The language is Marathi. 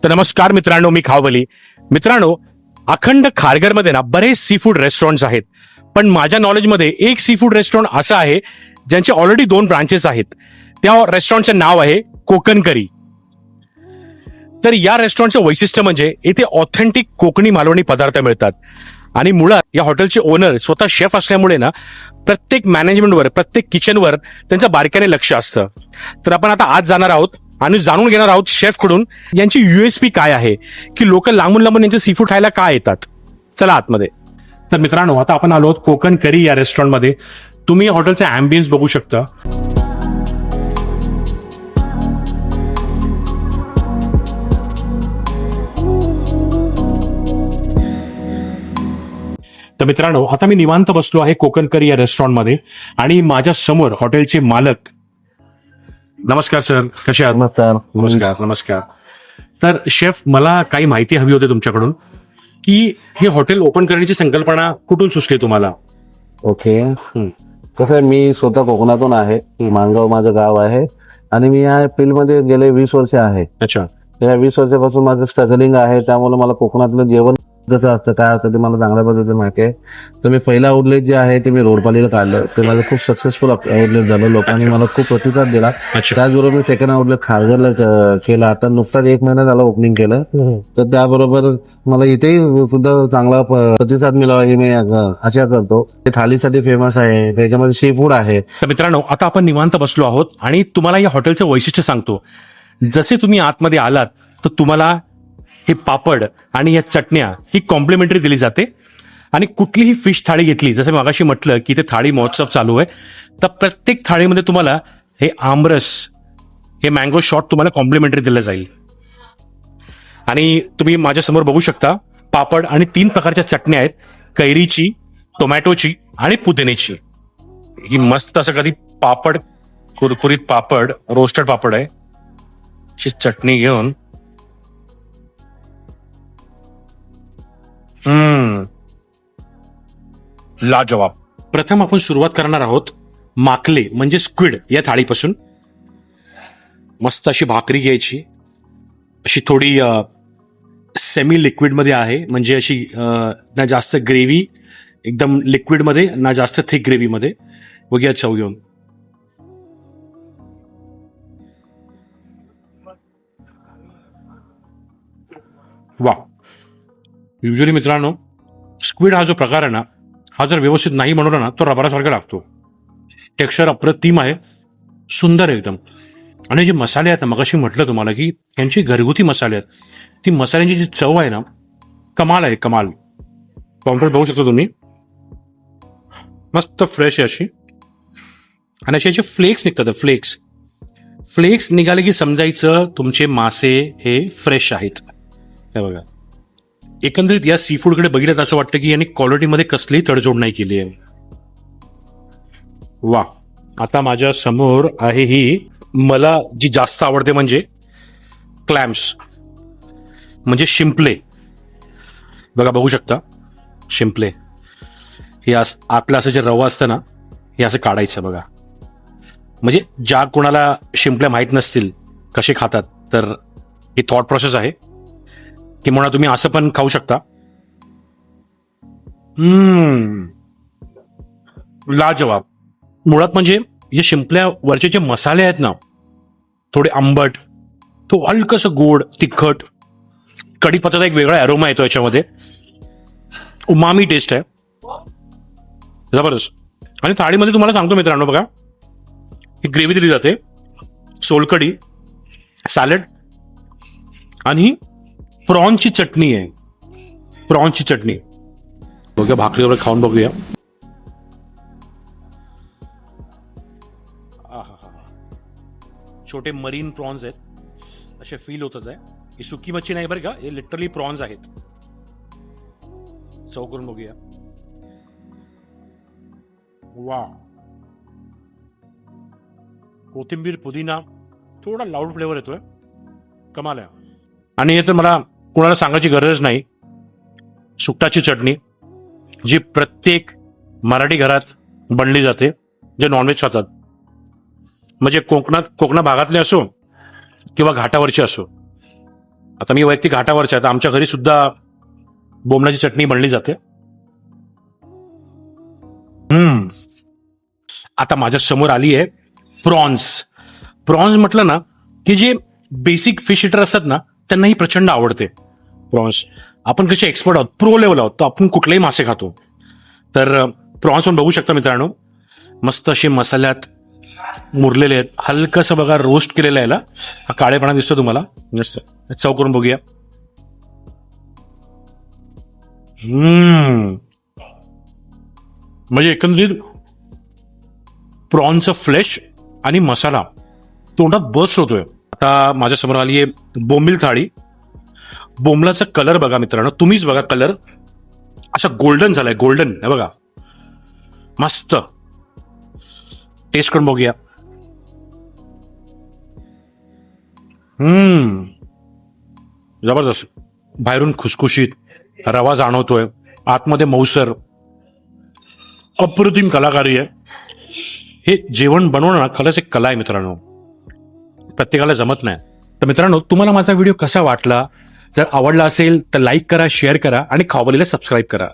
तर नमस्कार मित्रांनो, मी खावबली. मित्रांनो, अखंड खारघरमध्ये ना बरेच सी फूड रेस्टॉरंट्स आहेत, पण माझ्या नॉलेजमध्ये एक सी फूड रेस्टॉरंट असं आहे ज्यांचे ऑलरेडी 2 ब्रांचेस आहेत. त्या रेस्टॉरंटचं नाव आहे कोकण करी. तर या रेस्टॉरंटचं वैशिष्ट्य म्हणजे इथे ऑथेंटिक कोकणी मालवणी पदार्थ मिळतात आणि मुळात या हॉटेलचे ओनर स्वतः शेफ असल्यामुळे ना प्रत्येक मॅनेजमेंटवर, प्रत्येक किचनवर त्यांचं बारकाईने लक्ष असतं. तर आपण आता आज जाणार आहोत आणि जाणून घेणार आहोत शेफकडून यांची USP काय आहे, की लोक लांबून लांबून यांचे सी फूड खायला का येतात. चला आतमध्ये. तर मित्रांनो, आता आपण आलो आहोत कोकण करी या रेस्टॉरंटमध्ये. तुम्ही हॉटेलचा अँबियन्स बघू शकता. तर मित्रांनो, आता मी निवांत बसलो आहे कोकण करी या रेस्टॉरंटमध्ये आणि माझ्या समोर हॉटेलचे मालक. नमस्कार सर, कसे आहात? नमस्कार. नमस्कार. तर शेफ, मला काही माहिती हवी होती तुमच्याकडून, की हे हॉटेल ओपन करण्याची संकल्पना कुठून सुचली तुम्हाला? ओके. कसं आहे, मी स्वतः कोकणातून आहे. माणगाव माझं गाव आहे आणि मी या फील्डमध्ये गेले 20 वर्ष आहे. अच्छा. या 20 वर्षापासून माझं स्ट्रगलिंग आहे, त्यामुळे मला कोकणातलं जेवण कसं असतं, काय असतं ते मला चांगल्या पद्धतीने माहिती आहे. तर मी पहिला आउटलेट जे आहे ते मी रोडपालीला काढलं. ते माझं खूप सक्सेसफुल आउटलेट झालं. लोकांनी मला खूप प्रतिसाद दिला. त्याचबरोबर मी सेकंड आउटलेट खारघरला केलं. आता नुकताच 1 महिना झाला ओपनिंग केलं. तर त्याबरोबर मला इथेही सुद्धा चांगला प्रतिसाद मिळावा ही मी आशा करतो. ते थालीसाठी फेमस आहे, त्याच्यामध्ये सी फूड आहे. तर मित्रांनो, आता आपण निवांत बसलो आहोत आणि तुम्हाला या हॉटेलचं वैशिष्ट्य सांगतो. जसे तुम्ही आतमध्ये आलात तर तुम्हाला हे पापड आणि या चटण्या ही कॉम्प्लिमेंटरी दिली जाते. आणि कुठलीही फिश थाळी घेतली, जसं मी मगाशी म्हटलं की ते थाळी महोत्सव चालू आहे, तर प्रत्येक थाळीमध्ये तुम्हाला हे आमरस, हे मँगो शॉट तुम्हाला कॉम्प्लिमेंटरी दिलं जाईल. आणि तुम्ही माझ्यासमोर बघू शकता पापड आणि 3 प्रकारच्या चटण्या आहेत, कैरीची, टोमॅटोची आणि पुदिनेची. ही मस्त असं कधी पापड, कुरकुरीत पापड, रोस्टेड पापड आहे, ची चटणी घेऊन लाजवाब. प्रथम आपण सुरुवात करणार आहोत माकले म्हणजे स्क्विड या थाळीपासून. मस्त अशी भाकरी घ्यायची, अशी थोडी सेमी लिक्विड मध्ये आहे, म्हणजे अशी ना जास्त ग्रेव्ही, एकदम लिक्विड मध्ये, ना जास्त थिक ग्रेव्ही मध्ये. बघूया चव घेऊन. वा. युजली मित्रांनो, स्क्विड हा जो प्रकार आहे ना, हा जर व्यवस्थित नाही बनवला ना तो रबरासारखा लागतो. टेक्स्चर अप्रतिम आहे, सुंदर एकदम. आणि जे मसाले आहेत ना, मगाशी म्हटलं तुम्हाला की यांची घरगुती मसाले आहेत, ती मसाल्यांची जी चव आहे ना, कमाल आहे, कमाल. कॉम्प्लेट बघू शकता तुम्ही, मस्त फ्रेश आहे अशी. आणि असे फ्लेक्स निघतात. फ्लेक्स निघाले की समजायचं तुमचे मासे हे फ्रेश आहेत. हे बघा, एकंदरीत या सी फूडकडे बघितलं असं वाटतं की यांनी क्वालिटीमध्ये कसलीही तडजोड नाही केली आहे. वा. आता माझ्या समोर आहे ही, मला जी जास्त आवडते म्हणजे क्लॅम्स, म्हणजे शिंपले. बघा, बघू शकता शिंपले. हे आतलं असं जे रवा असतं ना, हे असं काढायचं. बघा, म्हणजे ज्या कोणाला शिंपल्या माहीत नसतील कसे खातात, तर ही थॉट प्रोसेस आहे की म्हणा तुम्ही असं पण खाऊ शकता. लाजवाब. मुळात म्हणजे जे शिंपल्यावरचे जे मसाले आहेत ना, थोडे आंबट, तो हलकसं गोड, तिखट, कढीपत्त्याचा एक वेगळा अरोमा येतो याच्यामध्ये. उमामी टेस्ट आहे, जबरदस्त. आणि थाळीमध्ये तुम्हाला सांगतो मित्रांनो, बघा, ही ग्रेव्ही दिली जाते, सोलकढी, सॅलड आणि प्रॉन्सची चटणी आहे. प्रॉन्सची चटणी बघूया, भाकरीवर खाऊन बघूया. छोटे मरीन प्रॉन्स आहेत, असे फील होतात आहे. ही सुकी मच्छी नाही बरं का, हे लिटरली प्रॉन्स आहेत. चव करून बघूया. वा. कोथिंबीर, पुदिना, थोडा लाऊड फ्लेवर येतोय, कमाल आहे. आणि हे तर मला कोणाला सांगायची गरज नाही, सुकटाची चटणी जी प्रत्येक मराठी घरात बनली जाते जे नॉनव्हेज खातात. म्हणजे कोकणा भागातले असो किंवा घाटावरचे असो, आता मी वैयक्तिक घाटावरच्या, तर आमच्या घरी सुद्धा बोंबलाची चटणी बनली जाते. आता माझ्या समोर आली आहे प्रॉन्स. प्रॉन्स म्हटलं ना की जे बेसिक फिश इटर असतात ना त्यांनाही प्रचंड आवडते प्रॉन्स. आपण कसे एक्सपर्ट आहोत, प्रो लेवल आहोत, तर आपण कुठलेही मासे खातो. तर प्रॉन्स पण बघू शकता मित्रांनो, मस्त असे मसाल्यात मुरलेले आहेत. हलकंसं बघा रोस्ट केलेलं आहे. हा काळेपणा दिसतो तुम्हाला. मस्त चव करून बघूया. म्हणजे एकंदरीत प्रॉन्सचं फ्लेश आणि मसाला तोंडात बस्ट होतोय. आता माझ्या समोर आली आहे बोंबील थाळी. बोंबलाचा कलर बघा मित्रांनो, तुम्हीच बघा, कलर असा गोल्डन झालाय, गोल्डन आहे बघा. मस्त टेस्ट करून बघूया. जबरदस्त. बाहेरून खुसखुशीत रवा जाणवतोय, आतमध्ये मऊसर, अप्रतिम कलाकारी आहे. हे जेवण बनवणं ना खरंच एक कला आहे मित्रांनो, प्रत्येकाला जमत नाही. तर मित्रांनो, तुम्हाला माझा व्हिडिओ कसा वाटला? जर आवडला असेल तर लाईक करा, शेअर करा आणि खाऊबलीला सबस्क्राईब करा.